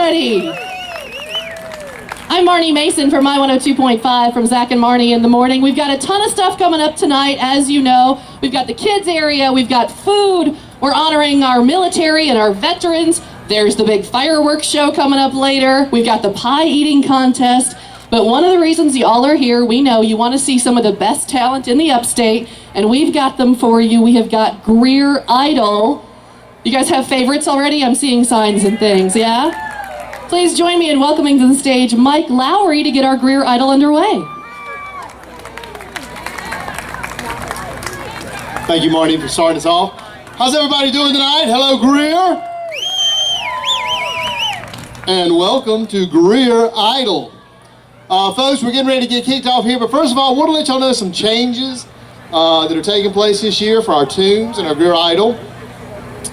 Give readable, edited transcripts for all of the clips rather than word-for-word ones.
already. I'm Marnie Mason from My 102.5 from Zach and Marnie in the morning. We've got a ton of stuff coming up tonight, as you know. We've got the kids area, we've got food, we're honoring our military and our veterans. There's the big fireworks show coming up later. We've got the pie eating contest. But one of the reasons y'all are here, we know you want to see some of the best talent in the upstate, and we've got them for you. We have got GreerIdol. You guys have favorites already? I'm seeing signs and things, yeah? Please join me in welcoming to the stage Mike Lowry to get our GreerIdol underway. Thank you, Marty, for starting us off. How's everybody doing tonight? Hello, Greer. And welcome to GreerIdol. Folks, we're getting ready to get kicked off here, but first of all, I want to let y'all know some changes that are taking place this year for our tunes and our GreerIdol.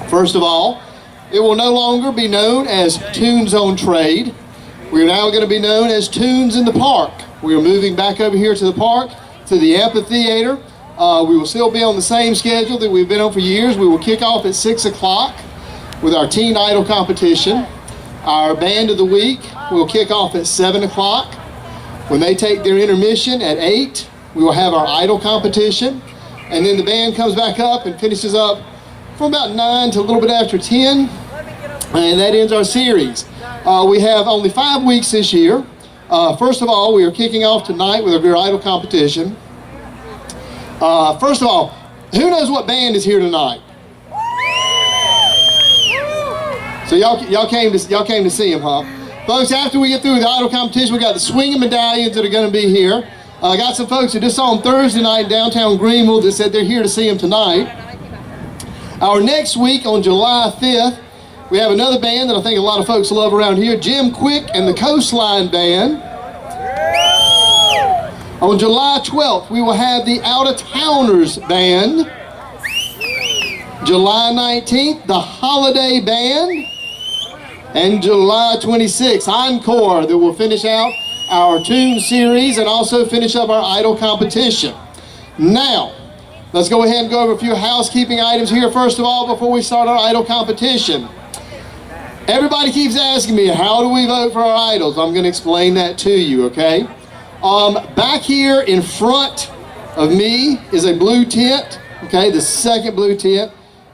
First of all, it will no longer be known as Tunes on Trade. We're now going to be known as Tunes in the Park. We are moving back over here to the park, to the amphitheater. We will still be on the same schedule that we've been on for years. We will kick off at 6 o'clock with our Teen Idol competition. Our Band of the Week will kick off at 7 o'clock. When they take their intermission at 8, we will have our Idol competition. And then the band comes back up and finishes up from about 9 to a little bit after 10. And that ends our series. We have only 5 weeks this year. First of all, we are kicking off tonight with our GreerIdol competition. First of all, who knows what band is here tonight? So y'all came to see him, huh? Folks, after we get through the Idol competition, we got the swinging medallions that are going to be here. I got some folks that just saw him Thursday night in downtown Greenville that said they're here to see him tonight. Our next week on July 5th, we have another band that I think a lot of folks love around here, Jim Quick and the Coastline Band. On July 12th, we will have the Out of Towners Band. July 19th, the Holiday Band. And July 26th, Encore, that will finish out our tune series and also finish up our Idol competition. Now, let's go ahead and go over a few housekeeping items here first of all before we start our Idol competition. Everybody keeps asking me, how do we vote for our idols? I'm going to explain that to you, okay? Back here in front of me is a blue tent, okay, the second blue tent.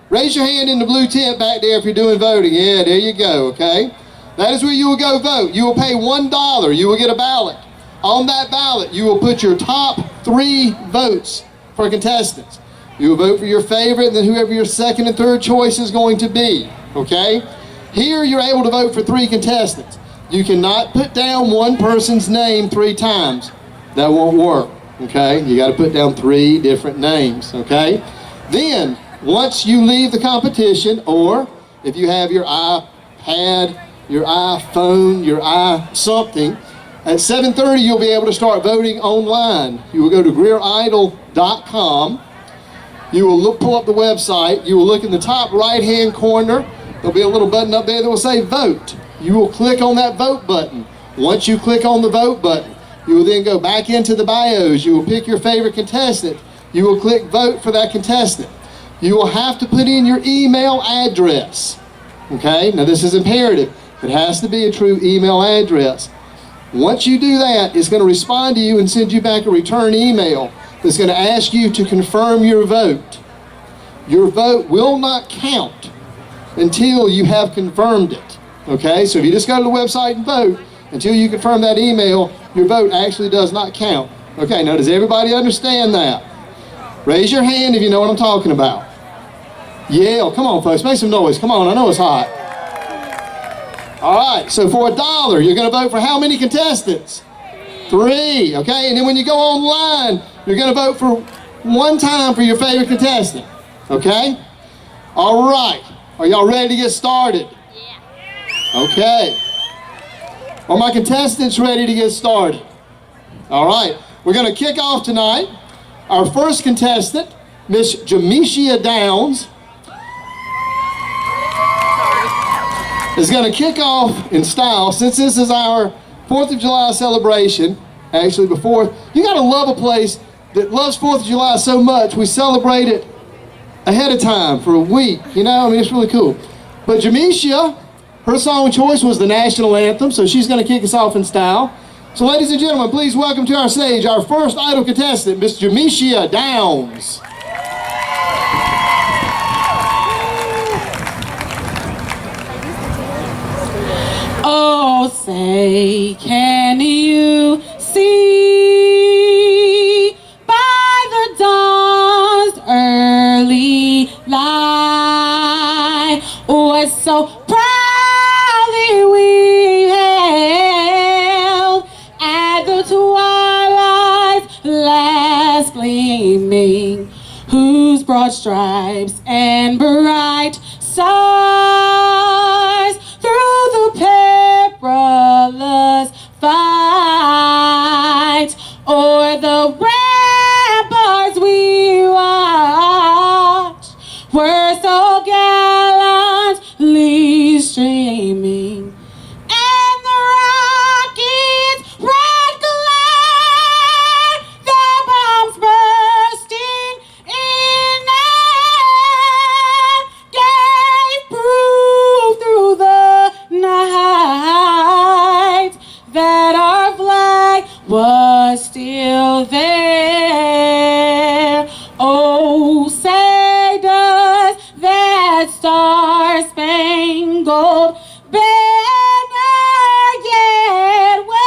Raise your hand in the blue tent back there if you're doing voting. Yeah, there you go, okay? That is where you will go vote. You will pay $1. You will get a ballot. On that ballot, you will put your top 3 votes for contestants. You will vote for your favorite and then whoever your second and third choice is going to be, okay? Here, you're able to vote for 3 contestants. You cannot put down one person's name 3 times. That won't work, okay? You got to put down 3 different names, okay? Then, once you leave the competition, or if you have your iPad, your iPhone, your something, at 7:30 you'll be able to start voting online. You will go to GreerIdol.com. You will pull up the website. You will look in the top right-hand corner. There'll be a little button up there that will say Vote. You will click on that Vote button. Once you click on the Vote button, you will then go back into the bios. You will pick your favorite contestant. You will click Vote for that contestant. You will have to put in your email address. Okay, now this is imperative. It has to be a true email address. Once you do that, it's going to respond to you and send you back a return email that's going to ask you to confirm your vote. Your vote will not count until you have confirmed it. Okay, so if you just go to the website and vote, until you confirm that email, your vote actually does not count. Okay, now does everybody understand that? Raise your hand if you know what I'm talking about. Yeah, come on folks, make some noise. Come on, I know it's hot. All right, so for $1, you're going to vote for how many contestants? 3, okay? And then when you go online, you're going to vote for 1 time for your favorite contestant, okay? All right, are y'all ready to get started? Yeah. Okay. Are my contestants ready to get started? All right, we're going to kick off tonight. Our first contestant, Miss Jamesia Downs, is going to kick off in style. Since this is our 4th of July celebration, actually before, you got to love a place that loves 4th of July so much, we celebrate it ahead of time for a week, you know, I mean, it's really cool. But Jamesia Her song choice was the national anthem, so she's going to kick us off in style. So ladies and gentlemen, please welcome to our stage our first Idol contestant, Miss Jamesia Downs. Oh, say, can you see by the dawn's early light what so proudly we hailed at the twilight's last gleaming, whose broad stripes and bright stars through the perilous fight o'er the ramparts we watched were so gallantly streaming, and the rockets' red glare, the bombs bursting in air, gave proof through the night that our flag was still there. Oh, say does that star-spangled banner yet wave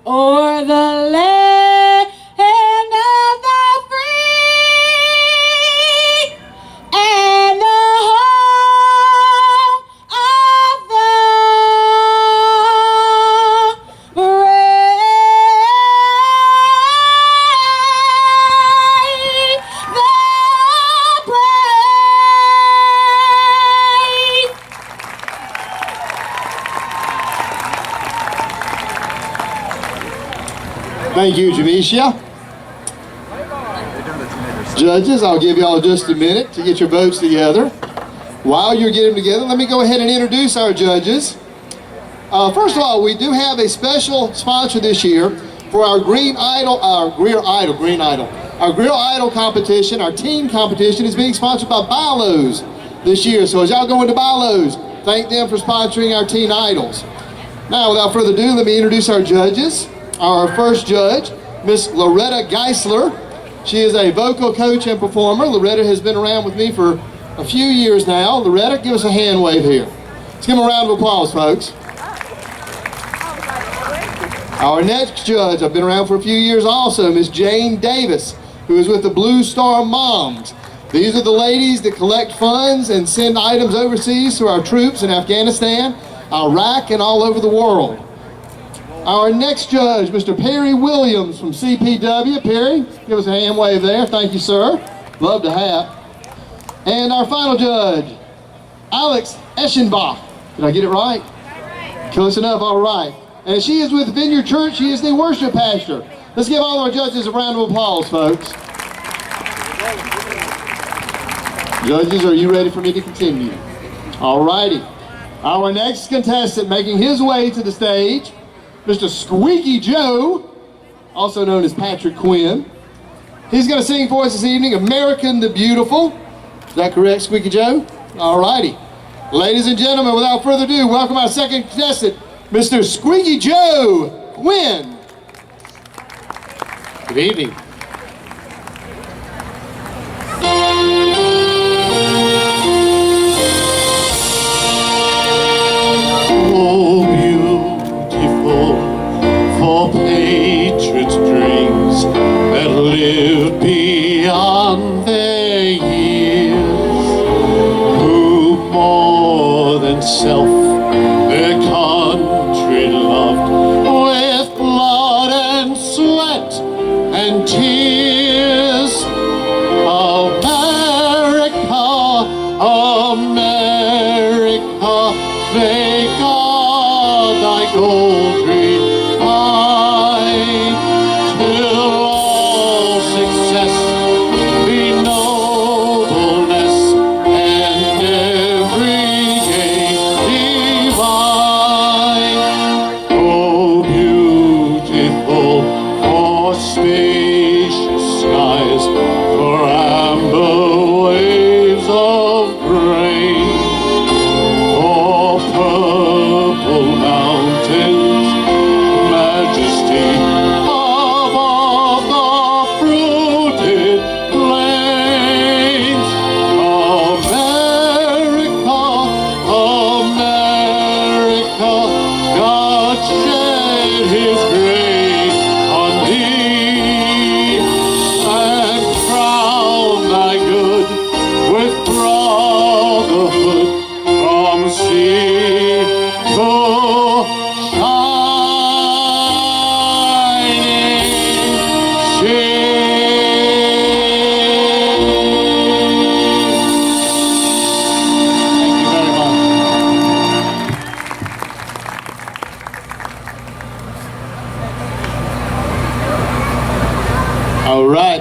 o'er the land of the free and the home of the brave, Thank you, Jamesia. Judges, I'll give y'all just a minute to get your votes together. While you're getting them together, let me go ahead and introduce our judges. First of all, we do have a special sponsor this year for our GreerIdol competition. Our team competition is being sponsored by Bilo's this year. So as y'all go into Bilo's, thank them for sponsoring our teen idols. Now, without further ado, let me introduce our judges. Our first judge, Miss Loretta Geisler. She is a vocal coach and performer. Loretta has been around with me for a few years now. Loretta, give us a hand wave here. Let's give them a round of applause, folks. Our next judge, I've been around for a few years also, Miss Jane Davis, who is with the Blue Star Moms. These are the ladies that collect funds and send items overseas to our troops in Afghanistan, Iraq, and all over the world. Our next judge, Mr. Perry Williams from CPW. Perry, give us a hand wave there. Thank you, sir. Love to have. And our final judge, Alex Eschenbach. Did I get it right? Close enough, all right. And she is with Vineyard Church. She is the worship pastor. Let's give all our judges a round of applause, folks. Judges, are you ready for me to continue? All righty. Our next contestant making his way to the stage, Mr. Squeaky Joe, also known as Patrick Quinn. He's going to sing for us this evening, American the Beautiful. Is that correct, Squeaky Joe? All righty. Ladies and gentlemen, without further ado, welcome our second contestant, Mr. Squeaky Joe Quinn. Good evening. Oh, beautiful for patriots' dreams that live beyond their years, who more than self their country loved with blood and sweat and tears. America, America, may God thy gold-green fight till all success be nobleness and every gain divine. Oh, beautiful for spacious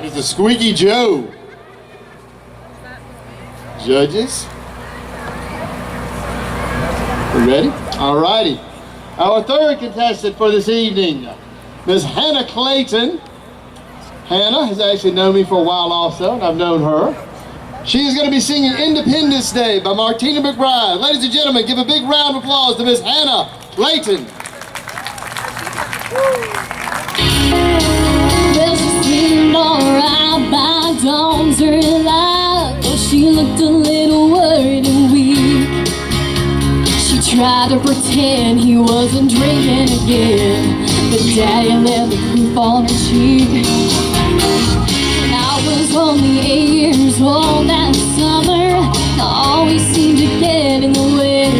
Mr. Squeaky Joe. Judges. You ready? All righty. Our third contestant for this evening, Ms. Hannah Clayton. Hannah has actually known me for a while also, and I've known her. She is going to be singing Independence Day by Martina McBride. Ladies and gentlemen, give a big round of applause to Ms. Hannah Clayton. Well, she seemed alright by dawn's early light, though she looked a little worried and weak. She tried to pretend he wasn't drinking again, but Daddy let the proof on her cheek. When I was only 8 years old that summer, I always seemed to get in the way.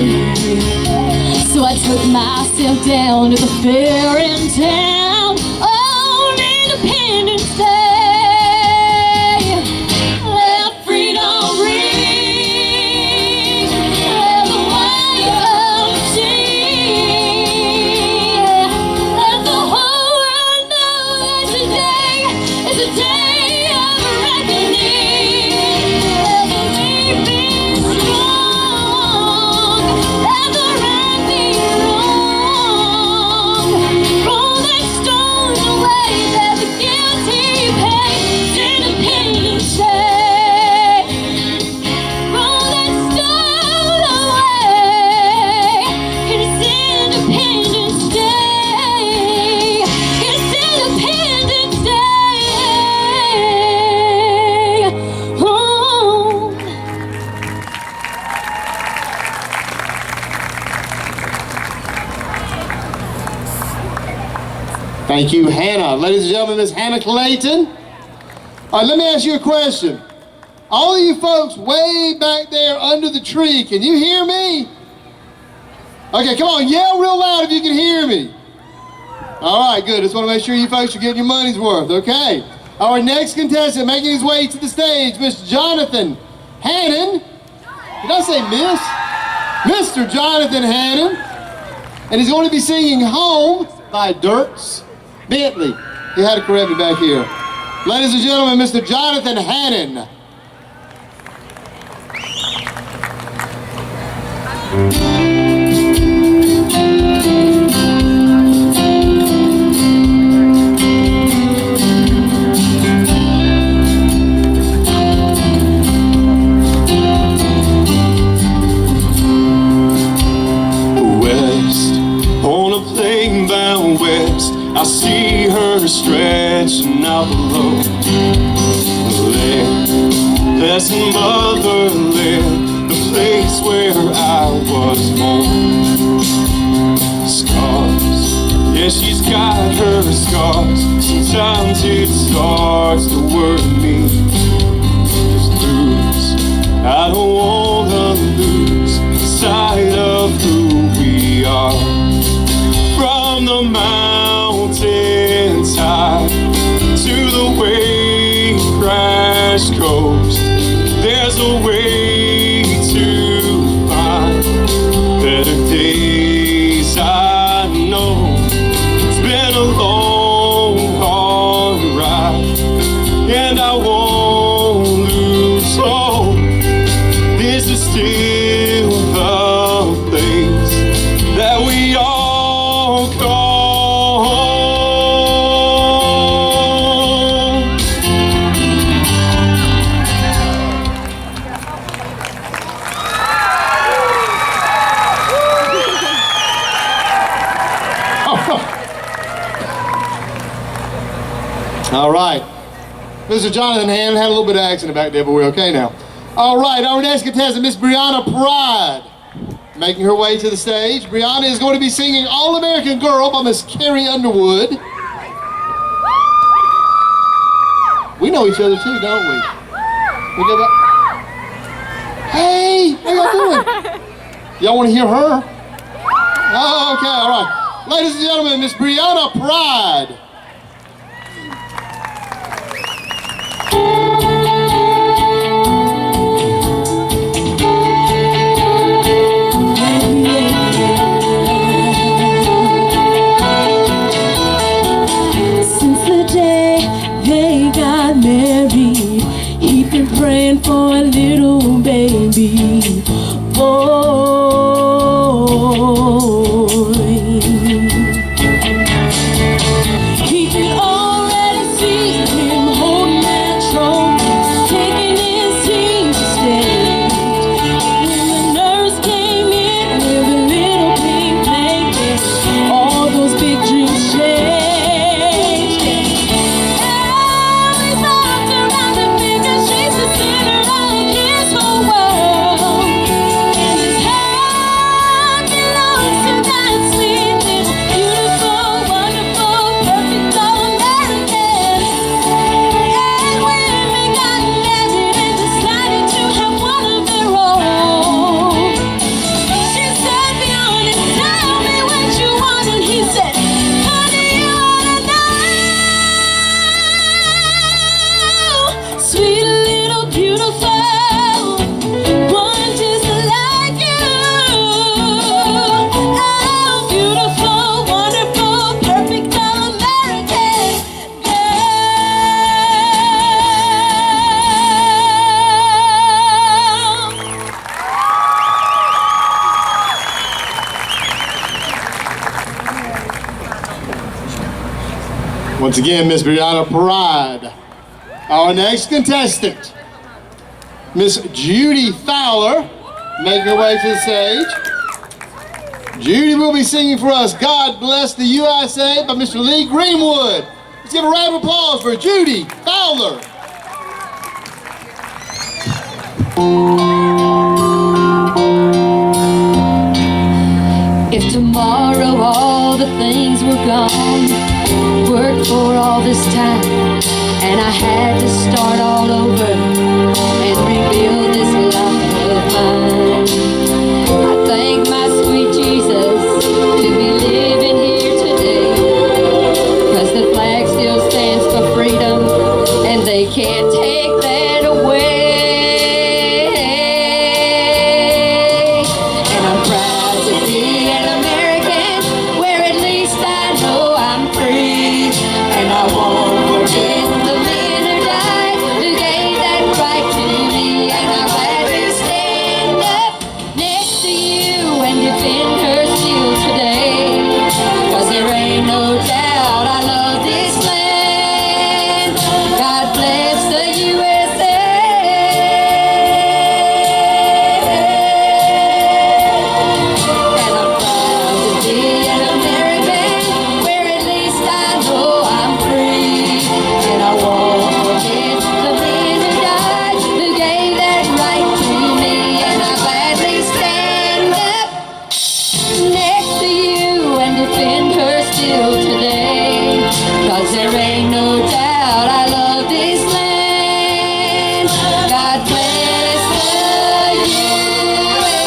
So I took myself down to the fair in town on Independence Day. Let freedom ring, let the white sing, let the whole world know that today is a day of reckoning. Let the weak be strong, let the right be wrong. Roll that stone away, let the guilty pay. Independence Day. Roll that stone away. It's Independence Day. It's Independence Day. Oh. Thank you, Hannah. Ladies and gentlemen, Ms. Hannah Clayton. All right, let me ask you a question. All of you folks way back there under the tree, can you hear me? Okay, come on, yell real loud if you can hear me. All right, good. Just want to make sure you folks are getting your money's worth, okay? Our next contestant making his way to the stage, Mr. Jonathan Hannon. Did I say Miss? Mr. Jonathan Hannon. And he's going to be singing Home by Dirks Bentley. He had to correct me back here. Ladies and gentlemen, Mr. Jonathan Hannon. West, on a plane bound west, I see her stretching out below. There's motherland, the place where I was born. Scars, yeah, she's got her scars. Sometimes it starts to worry me. 'Cause lose, I don't wanna lose sight of who we are. From the mountainside to the wave crash coast, there's a way to find better days. I know it's been a long, hard ride, and I won't lose hope. This is still the place that we all call home. All right. Mr. Jonathan Hannon had a little bit of accident back there, but we're okay now. All right, our next contestant, Miss Brianna Pride, making her way to the stage. Brianna is going to be singing All American Girl by Miss Carrie Underwood. We know each other too, don't we? We go back. Hey, how y'all doing? Y'all want to hear her? Oh, okay, all right. Ladies and gentlemen, Miss Brianna Pride. Since the day they got married, praying for a little baby boy. He could already see him holding that trophy, taking his team to stage. When the nurse came in with a little pink blanket, all those big dreams changed. Every thought around the figure shapes the center of his whole world. And his heart belongs to that sweet little, beautiful, wonderful, perfect American. And when they got married and decided to have one of their own, she said, "Be honest, tell me what you want." And he said, "Honey, you wanna know? Sweet little beautiful one just like you. Oh, beautiful, wonderful, perfect American girl." Once again, Miss GreerIdol Pride. Our next contestant, Miss Judy Fowler, making her way to the stage. Judy will be singing for us "God Bless the USA" by Mr. Lee Greenwood. Let's give a round of applause for Judy Fowler. If tomorrow all the things were gone, worked for all this time, and I had to start all over and rebuild this life of mine, I thank my sweet Jesus to be living here today, 'cause the flag still stands for freedom, and they can't take that away. And I'm proud to be an American, where at least I know I'm free. And I won't forget the men who died, who gave that right to me. And I'll gladly stand up next to you and defend her still today, 'cause there ain't no doubt I love this land. God bless the USA. And I'm proud to be an American, where at least I know I'm free. And I won't forget the men who died, who gave that right to me. And I'll gladly stand up next to you and defend her still today, 'cause there ain't no doubt I love this land. God bless the USA.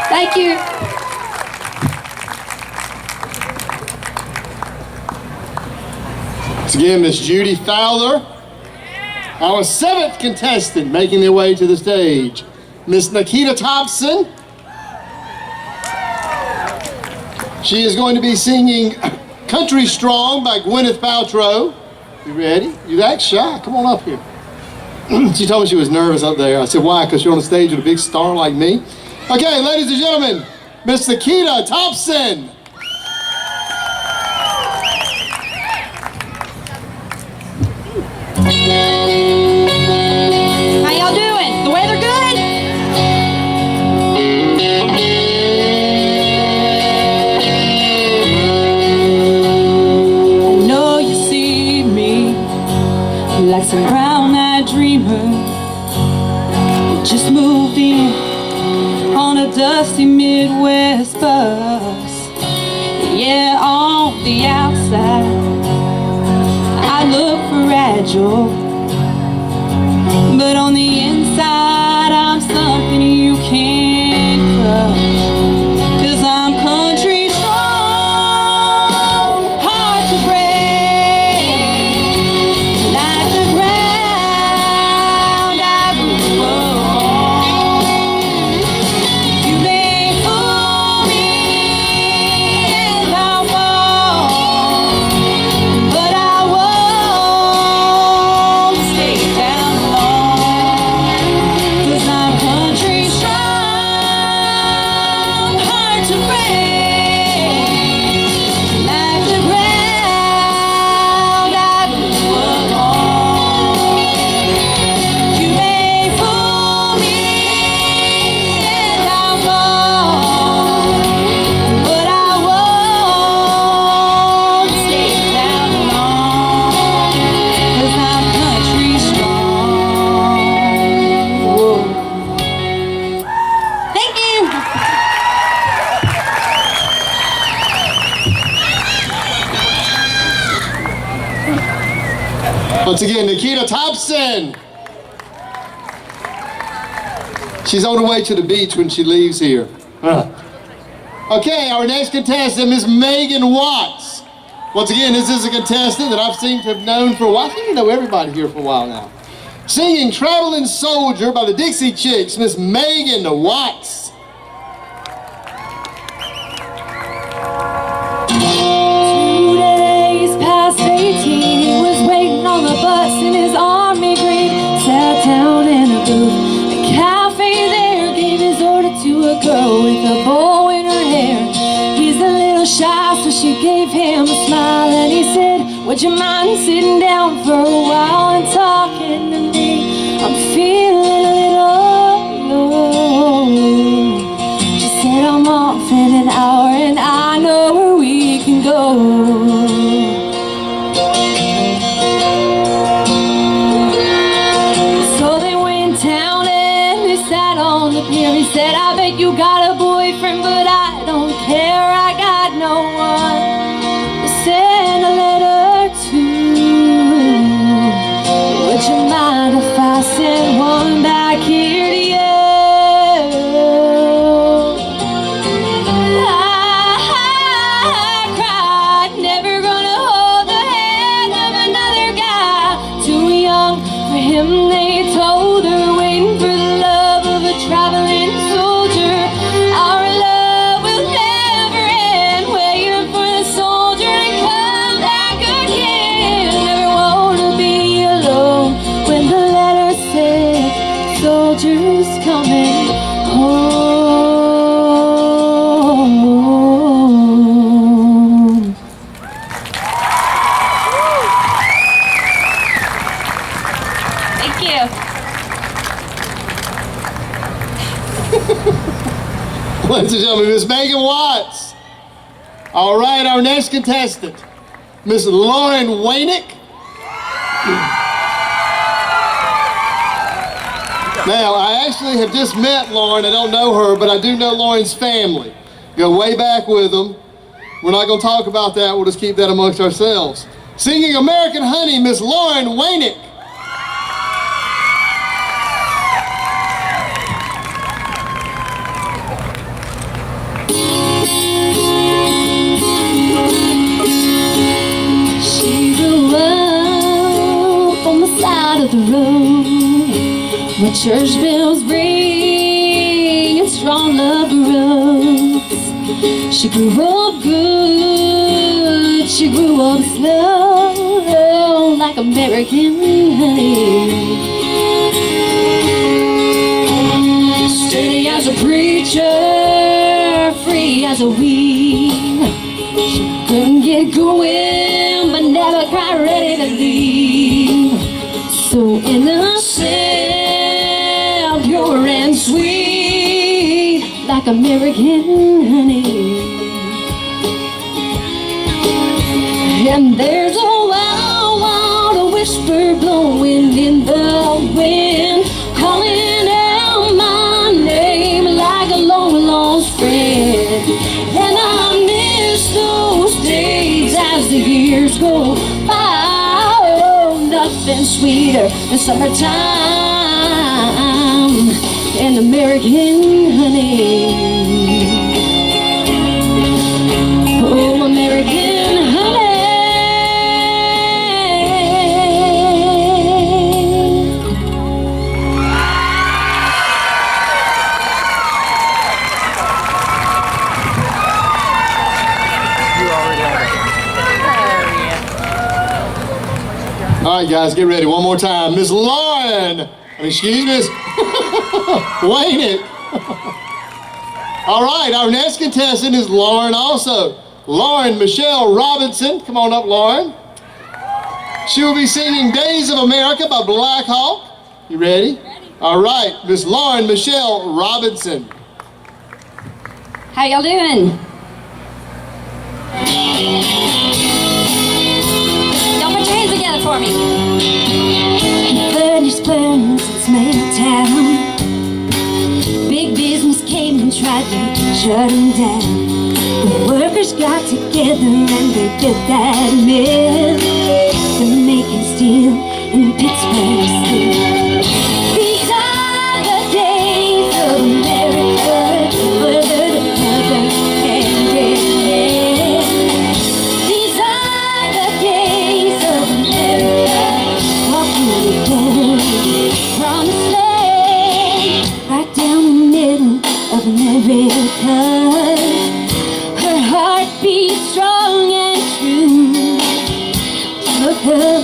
Thank you. Once again, Miss Judy Fowler. Our seventh contestant making their way to the stage, Miss Nikita Thompson. She is going to be singing "Country Strong" by Gwyneth Paltrow. You ready? You act shy. Come on up here. She told me she was nervous up there. I said, "Why?" "Because you're on the stage with a big star like me." Okay, ladies and gentlemen, Miss Nikita Thompson. How y'all doing? The weather good? I know you see me like some brown-eyed dreamer who just moved in on a dusty Midwest bus. Yeah, on the outside I look fragile, but on the inside I'm something you can't crush. 'Cause I'm country strong, hard to break, like the ground I grew up on. You may fool me and I'll fall, Once again, Nikita Thompson. She's on her way to the beach when she leaves here. Okay, our next contestant is Megan Watts. Once again, this is a contestant that I've seemed to have known for a while. I think I know everybody here for a while now. Singing Traveling Soldier by the Dixie Chicks, Miss Megan Watts. 2 days past 18, he was waiting on the bus in his army green. Sat down in a booth, a cafe there, gave his order to a girl with a bow in her hair. He's a little shy, so she gave him a smile, and he said, would you mind sitting down for a while and talking to me? I'm feeling a little low. She said, I'm off in an hour and I know where we can go. So they went down and they sat on the pier. He said, I bet you got a boyfriend, but I don't care. I got no one to send a letter to. Would you mind if I send one back here to you? I cried, never gonna hold the hand of another guy. Too young for him, they told her, waiting for the love of a traveling soldier. Our love will never end, waiting for the soldier to come back again. Never wanna be alone when the letter said, soldiers coming home. Thank you. Ladies and gentlemen, Miss Megan Watts. All right, our next contestant, Miss Lauren Wainick. Now, I actually have just met Lauren. I don't know her, but I do know Lauren's family. Go way back with them. We're not going to talk about that. We'll just keep that amongst ourselves. Singing American Honey, Miss Lauren Wainick. She grew up on the side of the road where church bells ring and strong love grows. She grew up good, she grew up slow, like American honey. Steady as a preacher, free as a weed. She couldn't get going, but never quite ready to leave. So innocent, pure and sweet, like American honey. And there's a wild, wild whisper blowing in the wind, calling out my name like a long lost friend. And I miss those days as the years go by. Oh, nothing sweeter than summertime and American honey. Oh, American honey. All right, guys, get ready. One more time. Miss Lauren. Excuse me, Miss Wainick. All right, our next contestant is Lauren also. Lauren Michelle Robinson. Come on up, Lauren. She will be singing Days of America by Black Hawk. You ready? Ready. All right, Miss Lauren Michelle Robinson. How y'all doing? Y'all put your hands together for me. Furnished plans, it's main town. Big business came and tried to shut them down. The workers got together and they built that mill. They're making steel Nashville and Pittsburgh still. These are the days of America, weather to weather, hand in hand. These are the days of America, walking together, promised land, right down the middle of America. Her heart beats strong and true. Look up,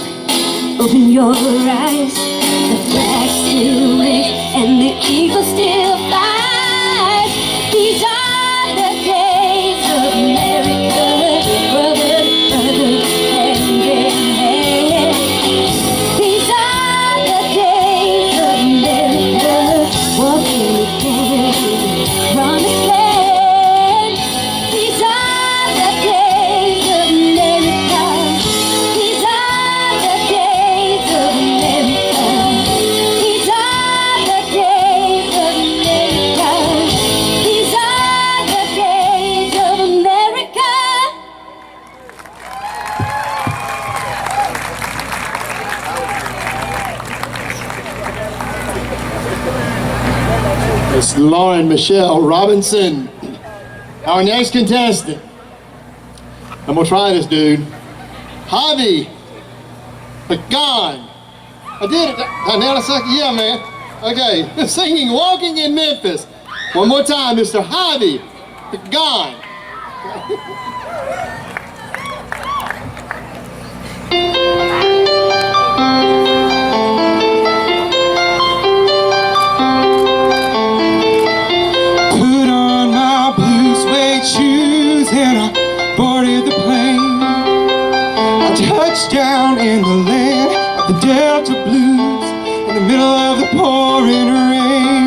open your eyes. The flag still waves and the eagle still flies. These are the days of America, brother to brother, hand in hand. These are the days of America, walking together, promised land. These are the days of America. These are the days of America. These are the days of America. These are the days of America. Miss Lauren Michelle Robinson, our next contestant. I'm gonna try this, dude. Javi McGon. I did it. I nailed a second. Yeah, man. Okay. Singing "Walking in Memphis." One more time, Mr. Javi McGon. Put on my blue suede shoes and I boarded the plane. I touched down in the land of the Delta Blues in the middle of the pouring rain.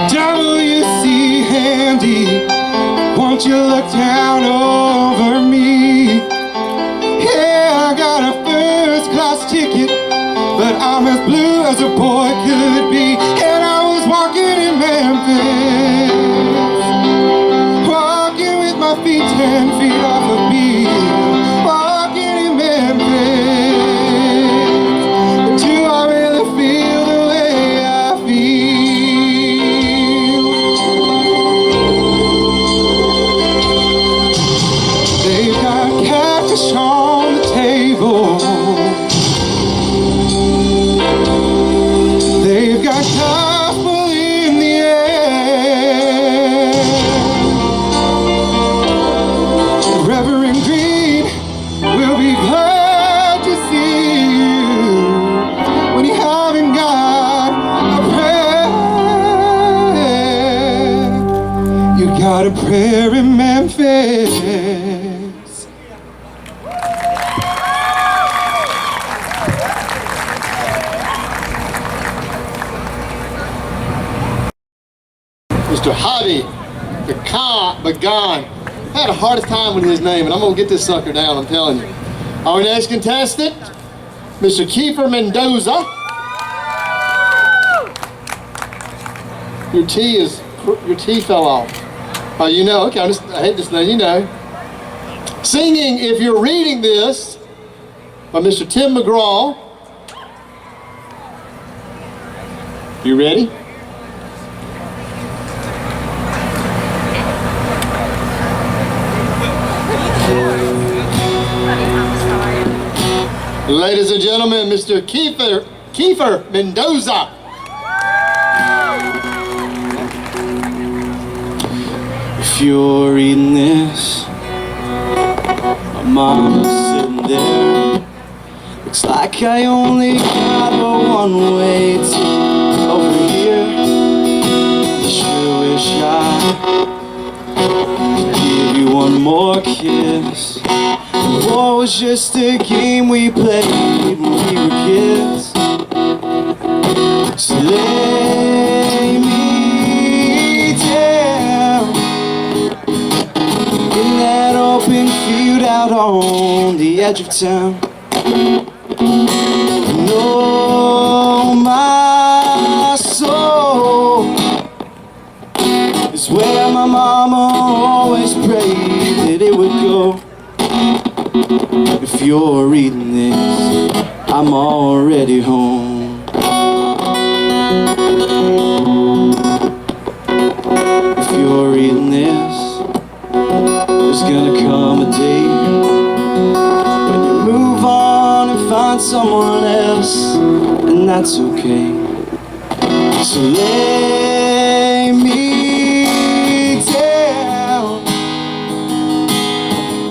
WC Handy, won't you look down over me? Yeah, I got a first class ticket, but I'm as blue as a boy could be. And I was walking in Memphis, walking with my feet 10 feet off a beat, walking in Memphis. But do I really feel the way I feel? They've got catfish on the table. They've got gospel in the air. Reverend Green will be glad to see you when you haven't got a prayer. You got a prayer in Memphis. Mr. Javi McGon. I had the hardest time with his name, and I'm gonna get this sucker down, I'm telling you. Our next contestant, Mr. Kiefer Mendoza. Your T fell off. Oh, you know, okay, I hate this name, you know. Singing "If You're Reading This" by Mr. Tim McGraw. You ready? Ladies and gentlemen, Mr. Kiefer Mendoza. If you're reading this, my mom's sitting there. Looks like I only got a one-way ticket over here. I sure wish I could give you one more kiss. The war was just a game we played when we were kids. So lay me down in that open field out on the edge of town. No, my soul is where my mama always prayed that it would go. If you're reading this, I'm already home. If you're reading this, there's gonna come a day when you move on and find someone else, and that's okay. So lay me down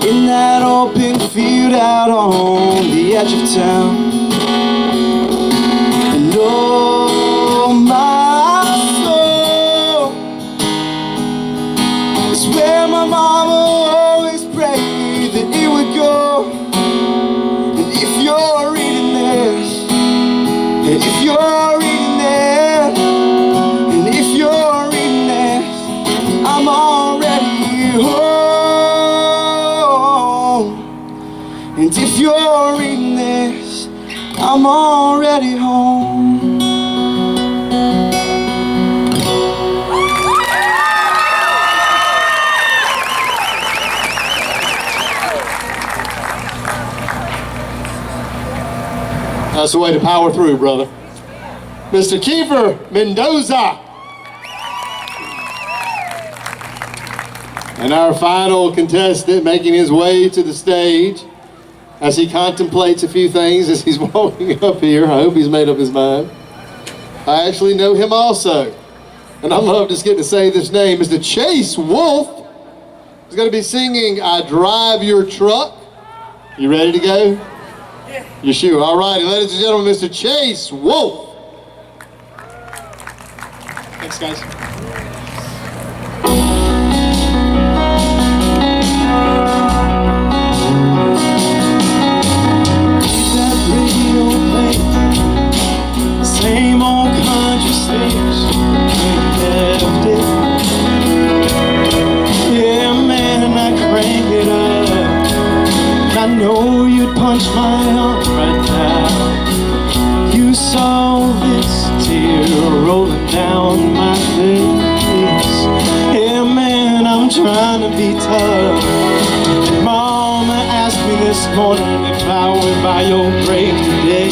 in that open field out on the edge of town, and oh my soul is where my mama always prayed that it would go. And if you're reading this, and if you're reading this, and if you're reading this, I'm already home. And if you're reading this, I'm already home. That's the way to power through, brother. Mr. Kiefer Mendoza. And our final contestant making his way to the stage as he contemplates a few things as he's walking up here. I hope he's made up his mind. I actually know him also. And I love just getting to say this name. Mr. Chase Wolf is going to be singing I Drive Your Truck. You ready to go? Your shoe. All righty, ladies and gentlemen, Mr. Chase Wolf. Thanks, guys. That radio play, same old country station, left it. Yeah, man, I crank it up. I know you'd punch my arm right now. You saw this tear rolling down my face. Yeah, man, I'm trying to be tough. Mama asked me this morning if I would buy your grave today.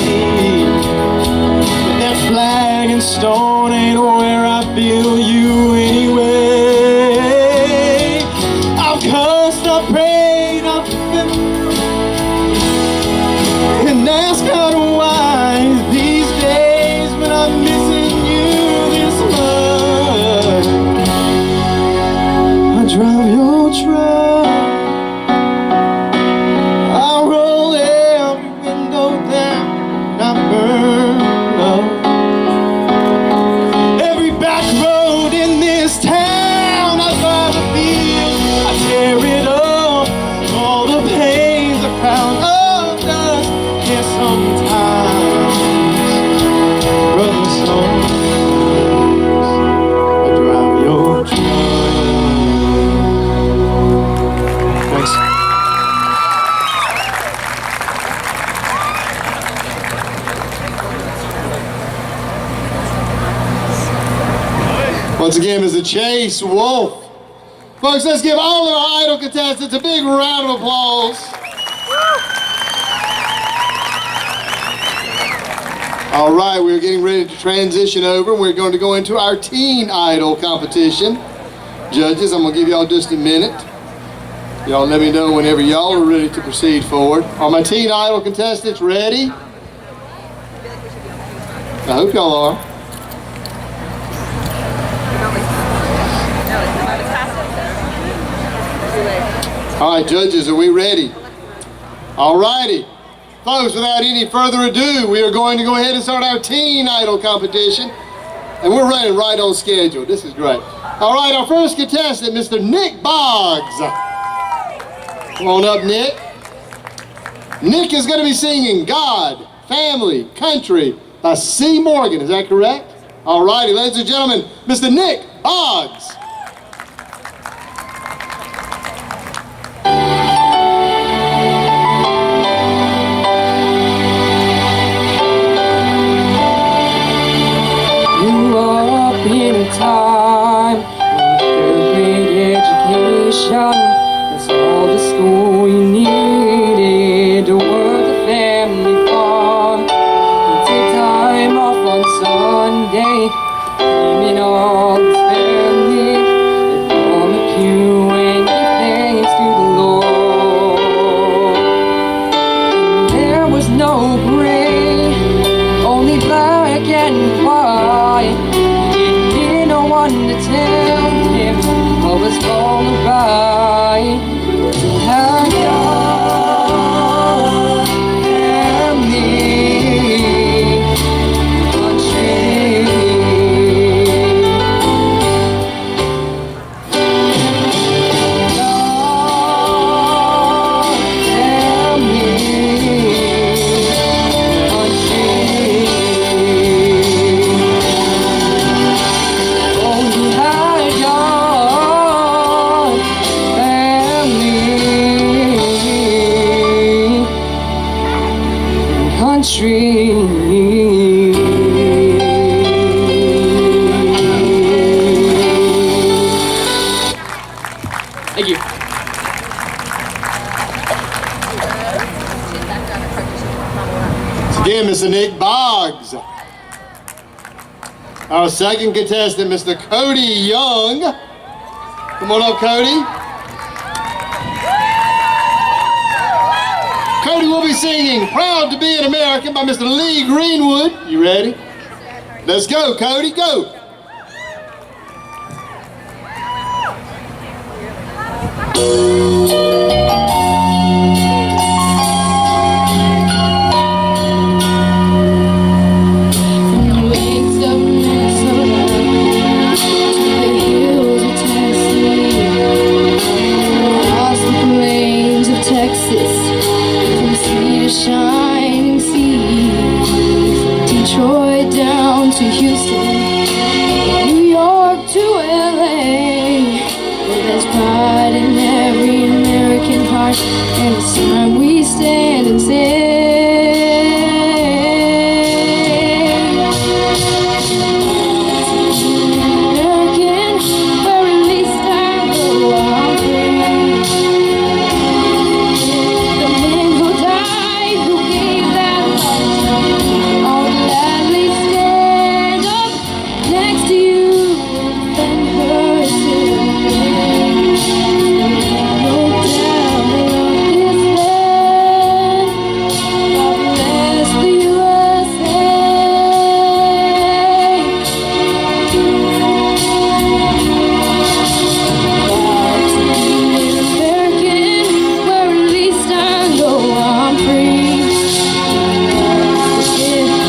But that flag and stone ain't where I feel you anyway. I've cussed, I've prayed, I've and ask God why these days when I'm missing you this much. I drive your truck, I roll every window down, and I burn up every back road in this town. I drive the field, I tear it up, all the pains I found. Yeah, sometimes, brother, sometimes I drive your truck. Thanks. Once again, Mr. Chase Wolf. Folks, let's give all of our Idol contestants a big round of applause. All right, we're getting ready to transition over. We're going to go into our Teen Idol competition. Judges, I'm going to give y'all just a minute. Y'all let me know whenever y'all are ready to proceed forward. Are my Teen Idol contestants ready? I hope y'all are. All right, judges, are we ready? All righty. Folks, without any further ado, we are going to go ahead and start our Teen Idol competition. And we're running right on schedule. This is great. All right, our first contestant, Mr. Nick Boggs. Come on up, Nick. Nick is going to be singing God, Family, Country by C. Morgan. Is that correct? All righty, ladies and gentlemen, Mr. Nick Boggs. Time, third grade education, that's all the school you needed. dream. Thank you. Again, Mr. Nick Boggs. Our second contestant, Mr. Cody Young. Come on up, Cody. Cody will be singing Proud to Be an American by Mr. Lee Greenwood. You ready? Let's go, Cody, go. Shining sea, from Detroit down to Houston, New York to LA. Well, there's pride in every American heart, and it's time we stand and say, American, where at least I know I'm free. The men who died, who gave that life, I'll gladly stand up next to you and worship. No doubt I love this land. God bless the USA. Proud to be an American, where at least I know I'm free.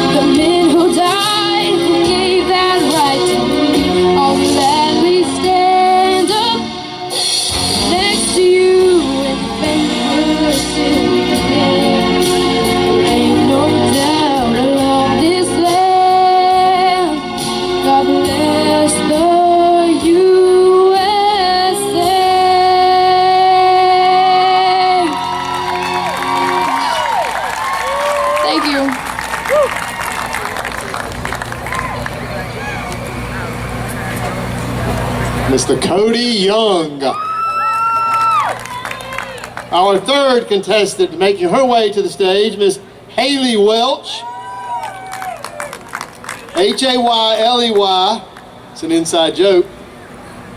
The men who died, who gave that right to me, I'll gladly stand up next to you and worship. There ain't no doubt I love this land. God bless the USA. Thank you. Mr. Cody Young. Our third contestant making her way to the stage, Miss Haley Welch. Hayley. It's an inside joke.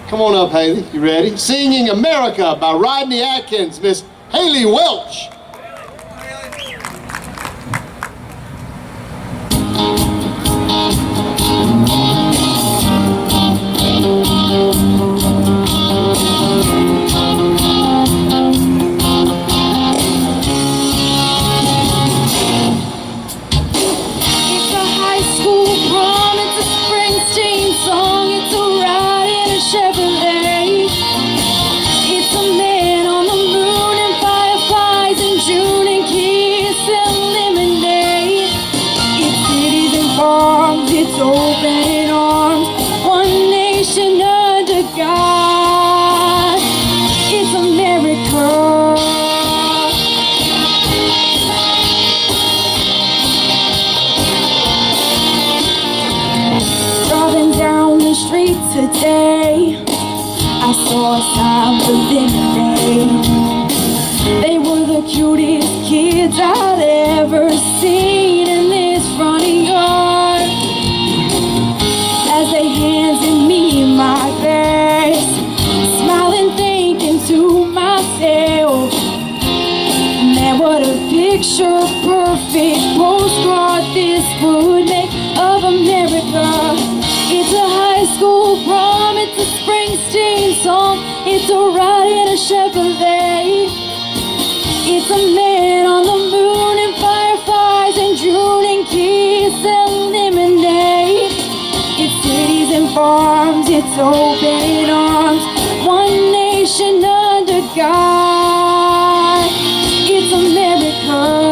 Come on up, Haley. You ready? Singing America by Rodney Atkins, Miss Haley Welch. It's a high school prom, it's a Springsteen song, it's a ride in a Chevrolet. It's a man on the moon and fireflies in June and kiss and lemonade. It's cities and farms, it's open arms, one nation under God. It's America. Driving down the street today, I saw a sign for lemonade. They were the cutest kids I'd ever seen in this front yard. As they handed me my glass, smiling, thinking to myself, man, what a picture perfect postcard this would make of America. It's a high school prom, it's a Springsteen song, it's a ride in a Chevrolet. It's a man on the moon and fireflies in June and kiss and lemonade. It's cities and farms, it's open arms, one nation under God. It's America.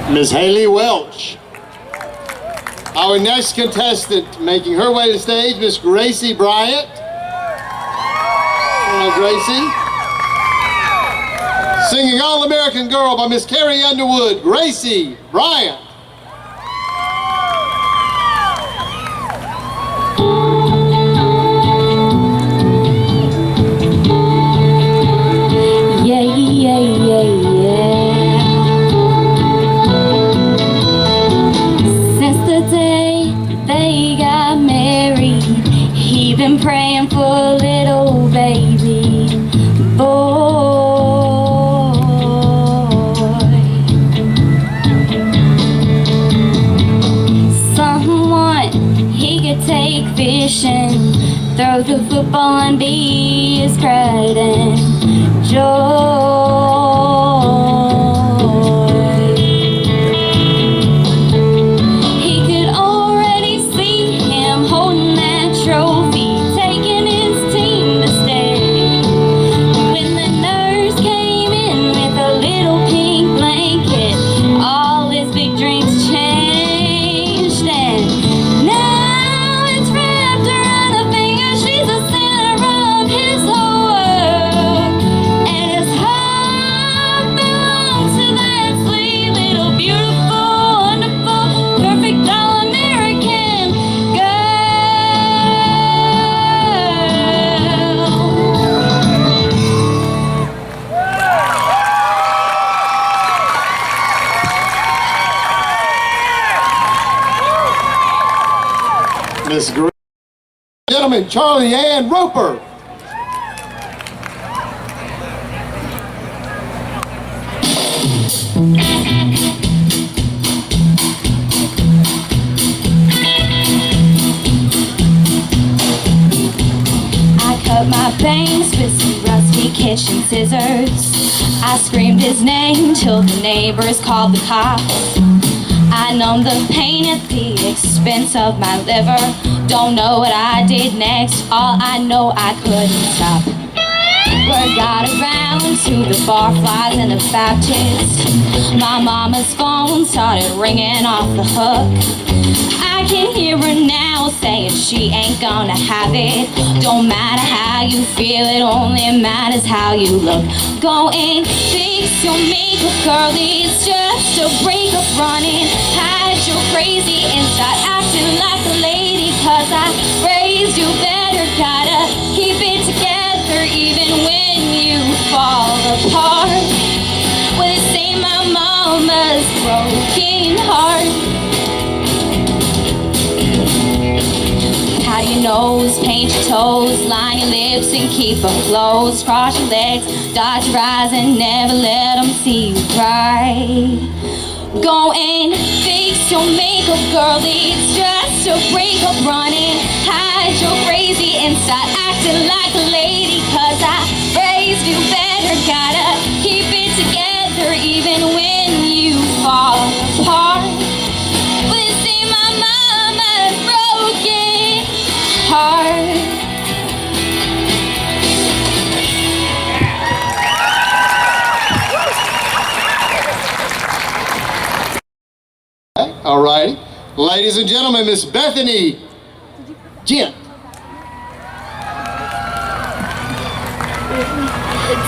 Miss Haley Welch. Our next contestant making her way to the stage, Miss Gracie Bryant. Hello, Gracie. Singing All-American Girl by Miss Carrie Underwood, Gracie Bryant. Yeah, yeah, yeah, yeah. Since the day they got married, he been praying for a little baby boy. Someone he could take fishing, throw the football and be his pride and joy. He could already see him holding that trophy, taking his team to state. When the nurse came in with a little pink blanket, all his big dreams changed, and now it's wrapped around her finger. She's the center of his whole world, and his heart belongs to that sweet little beautiful, wonderful, perfect all-American Miss Gracie. Gentlemen, Charlie Ann Roper. I cut my bangs with some rusty kitchen scissors. I screamed his name till the neighbors called the cops. I numbed the pain at the expense of my liver. Don't know what I did next, all I know I couldn't stop. Word got around to the barflies and the Baptist. My mama's phone started ringing off the hook. I can hear her now saying she ain't gonna have it. Don't matter how you feel, it only matters how you look. Go and fix your makeup, girl, it's just a breakup running. Hide your crazy inside, acting like a lady, 'cause I raised you better. Gotta keep it together even when you fall apart. Well, they say my mama's broken heart. Powder your nose, paint your toes, line your lips and keep them closed. Cross your legs, dot your eyes and never let them see you cry. Go and fix your makeup, girl, it's just a breakup running. Hide your crazy inside, acting like a lady, 'cause I raised you better. Gotta keep it together even when you fall apart. But they say my mama's broken heart. All righty. Ladies and gentlemen, Miss Bethany Gent.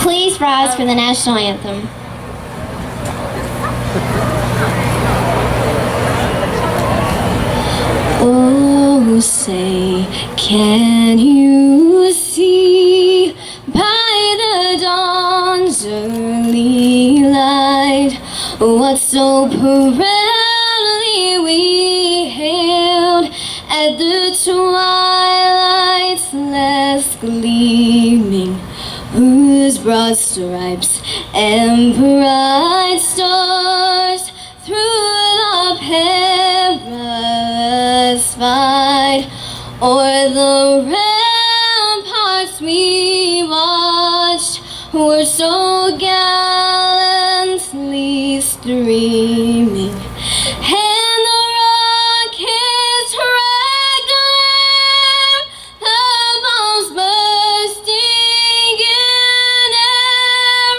Please rise for the national anthem. Oh, say, can you see by the dawn's early light what so proudly we hailed at the twilight's last gleaming, whose broad stripes and bright stars through the perilous fight o'er the ramparts we watched were so gallantly streaming, and the rockets regular, the bombs bursting in air,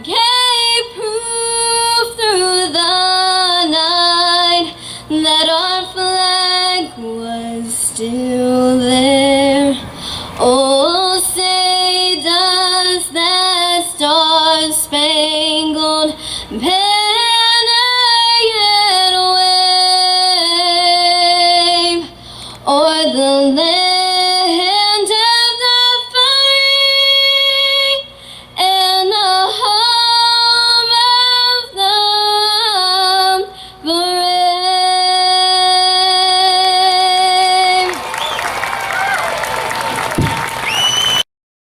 gave proof through the night that our flag There